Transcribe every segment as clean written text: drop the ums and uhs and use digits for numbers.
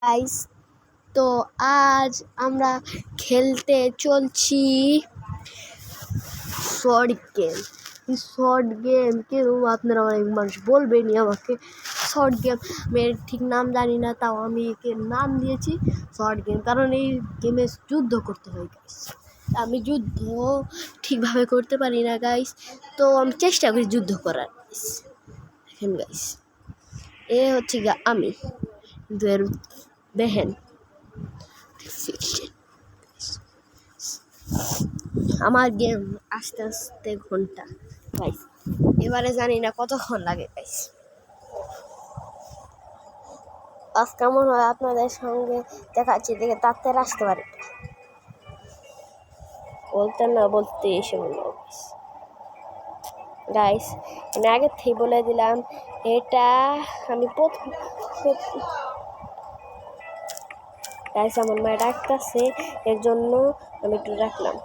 Guys, তো আজ আমরা খেলতে চলছি শর্ট গেম। শর্ট গেম কেউ আপনারা অনেক মানুষ বলবেনি আমাকে শর্ট গেম, আমি ঠিক নাম জানি না, তাও আমি একে নাম দিয়েছি শর্ট গেম, কারণ এই গেমে যুদ্ধ করতে হয় গাইস। আমি যুদ্ধ ঠিকভাবে করতে পারি না গাইস, তো আমি চেষ্টা করি যুদ্ধ করার। দেখেন গাইস, এ হচ্ছে আমি বেহেন। আমার গেম আস্তে আস্তে ঘন্টা গাইস, এবারে জানি না কতক্ষণ লাগে গাইস। আজ কেমন হয় আপনাদের সঙ্গে দেখাচ্ছি, দেখে তাড়াতাড়ি আসতে পারে বলতে না বলতে এসে বলল গাইস। আমি আগে থেকে বলে দিলাম এটা আমি প্রথম গাইস, আমার মা ডাকতেছে, এর জন্য আমি একটু রাখলাম।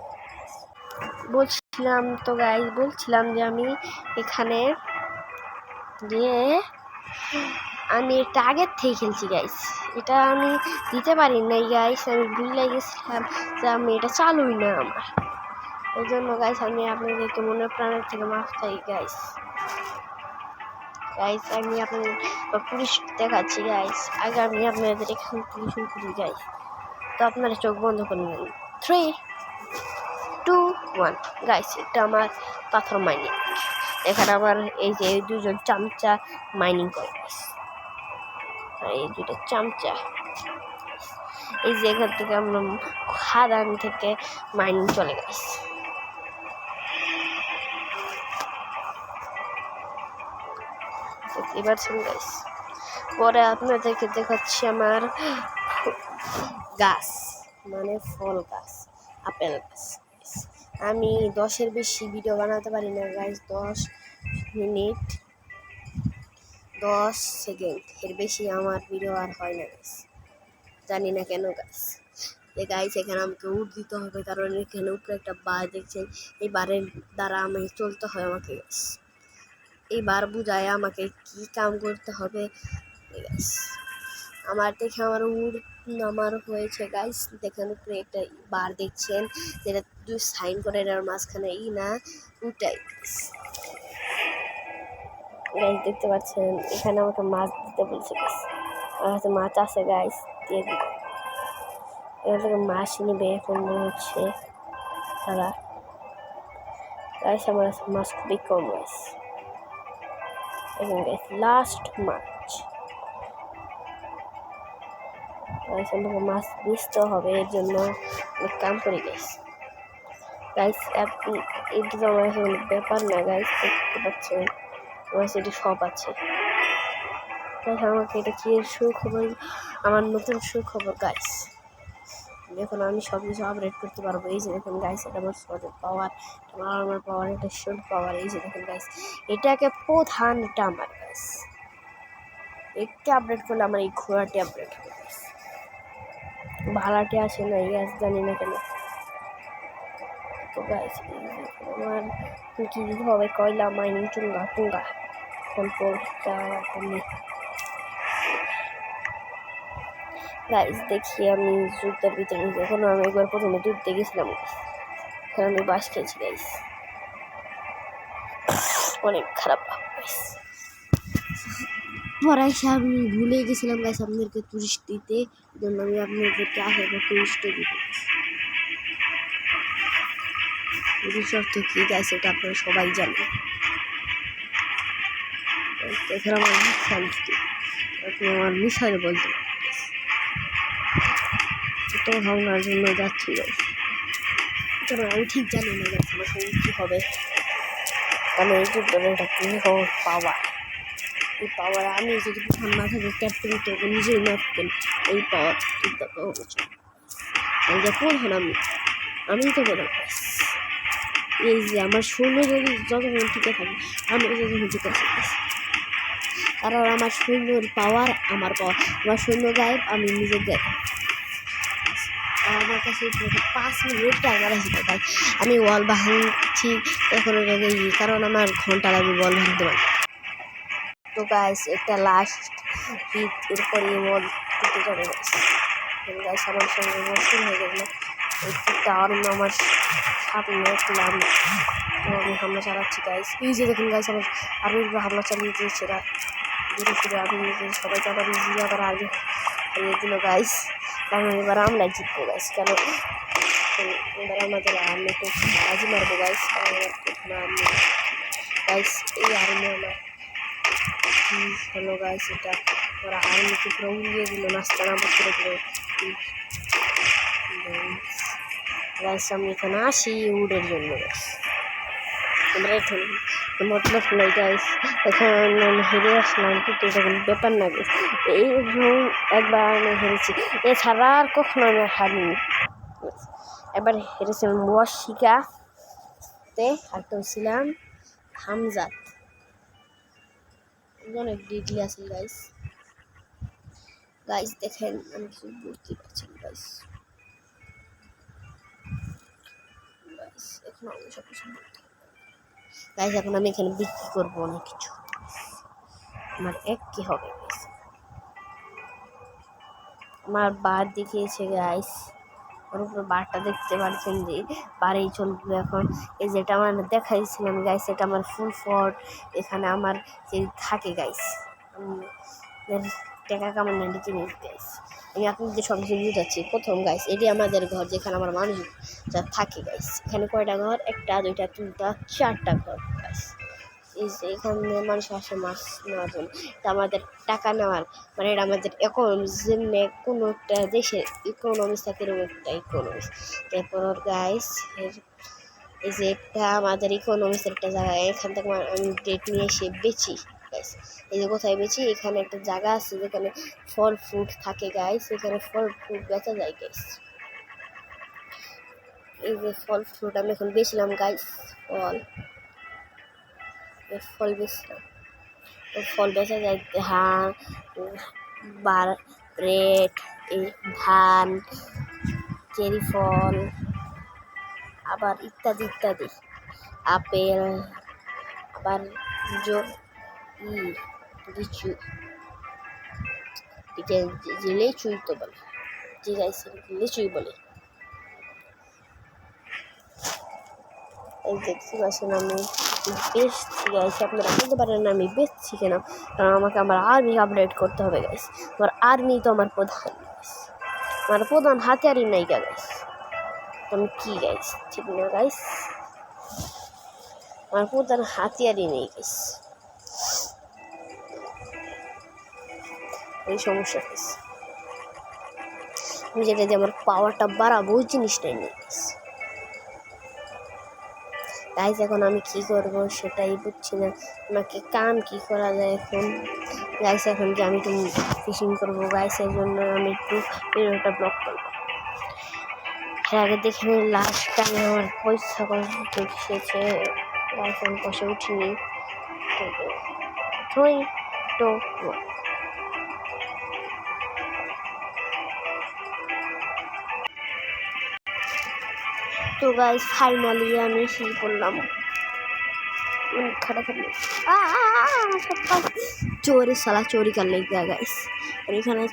বলছিলাম তো গাইস, বলছিলাম যে আমি এখানে গিয়ে আমি এটা আগের থেকে খেলছি গাইস, এটা আমি দিতে পারি নাই গাইস, আমি ভুলে গেছিলাম যে আমি এটা চালুই না আমার, ওই জন্য গাইস আমি আপনাদেরকে মনে প্রাণের থেকে মাফ চাই গাইস। গাইস আমি আপনাদের পুলিশ দেখাচ্ছি গাইস, আগে আমি আপনাদের এখানে পুলিশ করি গাইস, তো আপনারা চোখ বন্ধ করে নিন। 3, 2, 1 গাইস, এটা আমার পাথর মাইনিং। এখানে আমার এই যে দুজন চামচা মাইনিং করে গাইস, এই দুটো চামচা, এই যে এখান থেকে আমরা খাদান থেকে মাইনিং চলে গেছে। এবার গাইস, পরে আপনাদেরকে দেখাচ্ছি আমার গাছ, মানে ফল গাছ, আপেল গাছ। আমি 10-এর বেশি ভিডিও বানাতে পারি না গাইস, 10 মিনিট 10 সেকেন্ড এর বেশি আমার ভিডিও আর হয় না গাইস, জানি না কেন গাইস। গাইস এখানে আমাকে উঠ দিতে হবে, কারণ এখানে উপরে একটা বার দেখছেন, এই বারের দ্বারা আমাকে চলতে হয় আমাকে গাইস, এই বার বুঝায় আমাকে কি কাম করতে হবে গাইস। আমার দেখে আমার হয়েছে গাইস, দেখেন উপরে একটা বার দেখছেন, যেটা দুই সাইন করে এটার মাঝখানে না উঠাই গাইস, দেখতে পাচ্ছেন। এখানে আমাকে মাছ দিতে বলছে গাইস, আমার কাছে মাছ আছে গাইস, দিয়ে দিই। এখান থেকে মাছ নেবে এখন মনে হচ্ছে তারা গাইস, আমার কাছে মাছ খুবই কম গাইস। এখন গাইস লাস্ট মাছ গাইস, আমাকে মাছ বেচতে হবে, এর জন্য অনেক কাম করি গাইস। গাইস এটা তো আমার কাছে ব্যাপার না গাইস, দেখতে পাচ্ছেন আমার কাছে এটা সব আছে গাইস। আমাকে এটা কি সুখবর, আমার নতুন সুখবর গাইস, দেখুন আমি সব কিছু আপডেট করতে পারবো। এই যে দেখুন গাইস, এটা আমার শর্টের পাওয়ার, আমার পাওয়ার, এটা শর্ট পাওয়ার। এই যে দেখুন গাইস, এটাকে প্রধান, এটা আমার গাইস, একটি আপডেট করলে আমার এই ঘোড়াটি আপডেট হবে গাইস। ভাড়াটি আসে না গাইস, জানি না কেন। তো গাইস আমার কি দিতে হবে, কয়লা মাইনিং, চুঙ্গা কন্ট্রোলটা গাইস। দেখি আমি যুদ্ধের ভিতরে, যখন আমি একবার প্রথমে যুদ্ধে গেছিলাম এখানে আমি বাস খেয়েছি গাইস, অনেক খারাপ গাইস। পরে এসে আমি ভুলে গেছিলাম গাইস আপনাদেরকে টুরিস্ট দিতে, এই জন্য আমি আপনাদেরকে আগে টুরিস্টে দিতে অর্থ কি গাইস, এটা আপনারা সবাই জানেন। এখানে আমার আপনি আমার মিশাইল বলতে তো ভাবনার জন্য যাচ্ছি গাইস, কারণ আমি ঠিক জানি না গাইস আমার সঙ্গে কী হবে, কারণ এই যুদ্ধের একটা পাওয়ার, এই পাওয়ার আমি যদি প্রথম না থাকি ক্যাপ্টেন তো নিজেই না থাকেন, এই পাওয়ার যুদ্ধ পাওয়া উচিত। আমি যা প্রধান, আমি তো বললাম এই যে আমার সৈন্য যদি যতক্ষণ টিকে থাকে আমি যতক্ষণ টিকে থাকি, কারণ আমার সৈন্যর পাওয়ার, আমার সৈন্য গায়েব, আমি নিজে গায়েব। আমার কাছে 5 মিনিট টাইমার আছে তাই আমি ওয়াল ভাঙছি এখন, কারণ আমার ঘন্টা লাগবে ওয়াল ভাঙতে পারি। তো গাইস একটা লাস্ট হিট, এরপরে ওয়াল দিতে যাবে গাইস আমার সঙ্গে শুরু হয়ে গেল এই তিনটা আর্মি আমার সামনে দেখলাম তো আমি হামলা চালাচ্ছি গাইস এই যে দেখুন গাইস আমার আর্মির উপরে হামলা চালিয়ে দিয়েছে এরা ধীরে ধীরে আমি সবাইকে আবার ইজিয়ে আবার আগে হারিয়ে দিল গাইস কারণ এবার আমরা জিতবো গাইস কেন এবার আমাদের আর্মি একটু বাজি মারবো গাইস আর্মি গাইস এই আর্মি আমার কি হলো গাইস এটা ওরা আর্মিকে পুরো উড়িয়ে দিল নাস্তা না করে পুরো গাইস আমি এখানে আসি উডের জন্য গাইস আমরা এখন মতলব নেই গাইস এখন আমি হেরে আসলাম কিন্তু এটা কোনো ব্যাপার না গাইস এই একবার আমি হেরেছি এছাড়া আর কখনো আমি হারিনি এবার হেরেছিলাম ওয়াশিকাতে আর হয়েছিলাম হামজাত অনেক ডিডলি আছে গাইস গাইস দেখেন আমি কিছু বুঝতে পারছি গাইস এখন আমি সব কিছু গাইস এখন আমি এখানে বিক্রি করবো অনেক কিছু আমার কি হবে আমার বার দেখিয়েছে গাইস ওর উপরে বারটা দেখতে পাচ্ছেন যে বারেই চলবে এখন এই যেটা আমার দেখাইছিলাম গাইস এটা আমার ফুল ফট এখানে আমার যে থাকে গাইস টাকা কামানোর জিনিস গাইস আমি আপনাদের সব কিছু বুঝাচ্ছি প্রথম গাইস এটি আমাদের ঘর যেখানে আমার মানুষ যা থাকে গাইস এখানে কয়টা ঘর একটা দুইটা তিনটা চারটা ঘর গাইস এখানে মানুষ আসে মাছ নেওয়ার জন্য এটা আমাদের টাকা নেওয়ার মানে এটা আমাদের ইকোনমিক্স যেমনি কোনো একটা দেশের ইকোনমিক্স থাকে এরকম একটা ইকোনমিক্স তারপর গাইস এই যে একটা আমাদের ইকোনমিক্সের একটা জায়গা এখান থেকে আমি ডেট নিয়ে এসে বেচি গাইস এই যে কোথায় বেচি এখানে একটা জায়গা আছে যেখানে ফল ফ্রুট থাকে গাইস এখানে ফল ফ্রুট বেচা যায় গাইস এই যে ফল ফ্রুট আমি এখন বেচলাম গাইস ফল বেচলাম ফল বেচা যায় ব্রেড এই ধান চেরি ফল আবার ইত্যাদি ইত্যাদি আপেল আবার লিচু যে লিচুই তো বলে যে গাইস লিচুই বলে এই দেখতে পাচ্ছেন আমি বেচছি গাইস আপনারা বলতে পারেন আমি বেচছি কেন কারণ আমাকে আমার আর্মি আপডেট করতে হবে গাইস আমার আর্মি তো আমার প্রধান গাইস আমার প্রধান হাতিয়ারই নাই গাইস আমি কি গাইস ঠিক না গাইস আমার প্রধান হাতিয়ারই নেই গাইস এই সমস্যা গাইস আমি যেটা যে আমার পাওয়ারটা বাড়াবো ওই জিনিসটাই নেই গাইস এখন আমি কি করব সেটাই বুঝছি না আমাকে কি করা যায় এখন গাইস এখন যে আমি একটু ফিশিং করবো গাইসের জন্য আমি একটু ভিডিওটা ব্লক করবো এর আগে দেখে লাস্ট টাইম আমার পয়সা এসেছে গাইস আমি পয়সা উঠিনি তো গাইস ফাইনালি আমি শুরু করলাম খাটাখাটি চোরে সালা চोरी कर लेगा गाइस और এখানে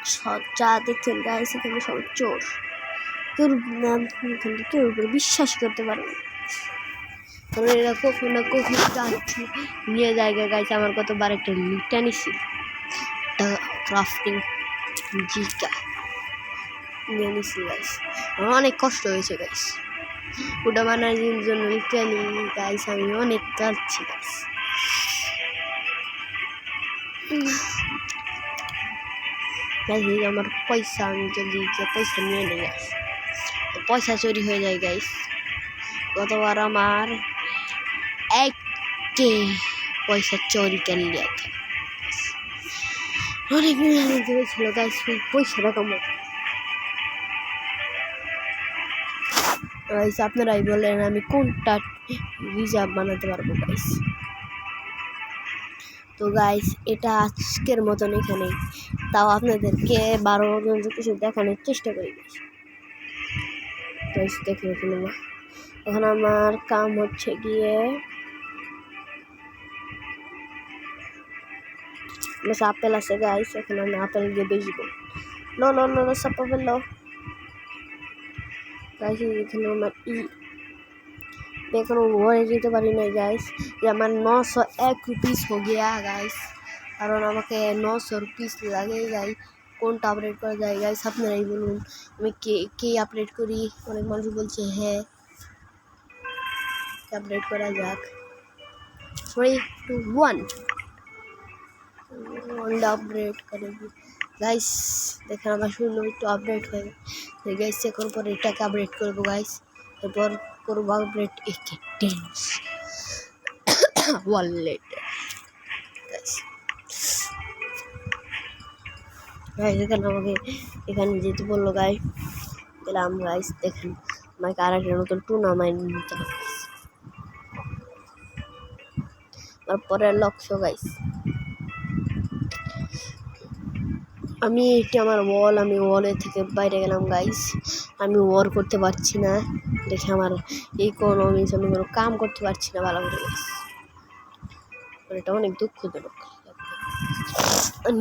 যা দেখছেন গাইস এখানে সব চোর কেউ বিশ্বাস করতে পারবে কারণ এরা কখনো যাচ্ছে নিয়ে জায়গা গাইস আমার কতবার একটা লিটা নিছি ক্রাফটিং জিকা নিয়ে নিছি গাইস অনেক কষ্ট হয়েছে গাইস ওটা বানার জন্য লিটারালি গাইস আমি অনেক কাঁদছি গাইস আমার পয়সা আমি জলদি পয়সা নিয়ে নিই গাইস পয়সা চুরি হয়ে যায় গাইস গতবার আমার এককে পয়সা চুরি করে লিয়া অনেক মেহনত হয়েছিল গাইস পয়সাটা কামাতে গাইস আপনারাই বলেন আমি কোনটা রিজার্ভ বানাতে পারবো গাইস তো গাইস এটা আজকের মতন এখানে তাও আপনাদেরকে 12 কিছু দেখানোর চেষ্টা করি গাইস দেখে না এখন আমার কাম হচ্ছে গিয়ে আপেল আছে গাইস এখন আমি আপেল দিয়ে বেচবো লো লো লো লো সাপা লো গাইস। এখানে আমার এখনো ঘরে যেতে পারি না গাইস। যে আমার 901 रुपीस हो गया गाइस, কারণ আমাকে 900 रुपीस লাগে গাই। কোনটা আপডেট করা যায় গাইস আপনারাই বলুন। আমি কে আপডেট করি? অনেক মানুষ বলছে হ্যাঁ আপডেট করা যাক। 3 2 1 আপডেট করেছি গাইস। দেখেন আমার শুনলো একটু আপডেট হয়ে গাইস। এখন পরে এটাকে আপডেট করবো গাইস। এরপর করবো আপডেট একে টেন্স ওয়ালেট গাইস। এখানে আমাকে এখানে যেতে বললো গাই, গেলাম গাইস। দেখেন আমাকে আর একটা নতুন টুর্নামেন্ট নিতে হবে তারপরে লক্ষ্য গাইস। আমি এটা আমার ওয়াল, আমি ওয়ালের থেকে বাইরে গেলাম গাইস। আমি ওয়ার করতে পারছি না দেখে আমার ইকোনমিক্স, আমি কোনো কাম করতে পারছি না ভালো করে গাইস। এটা অনেক দুঃখজনক।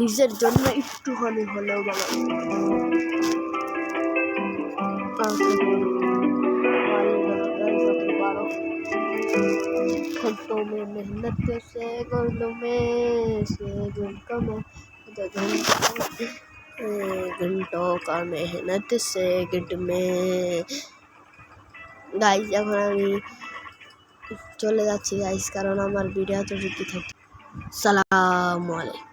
নিজের জন্য একটুখানি হলেও ভালো। घंटों में मेहनत से घंटों घंटों का मेहनत से गिट में गाइस। এখন আমি চলে যাচ্ছি গাইস, কারণ আমার ভিডিও তো যদি থাকে। সালাম আলাইকুম।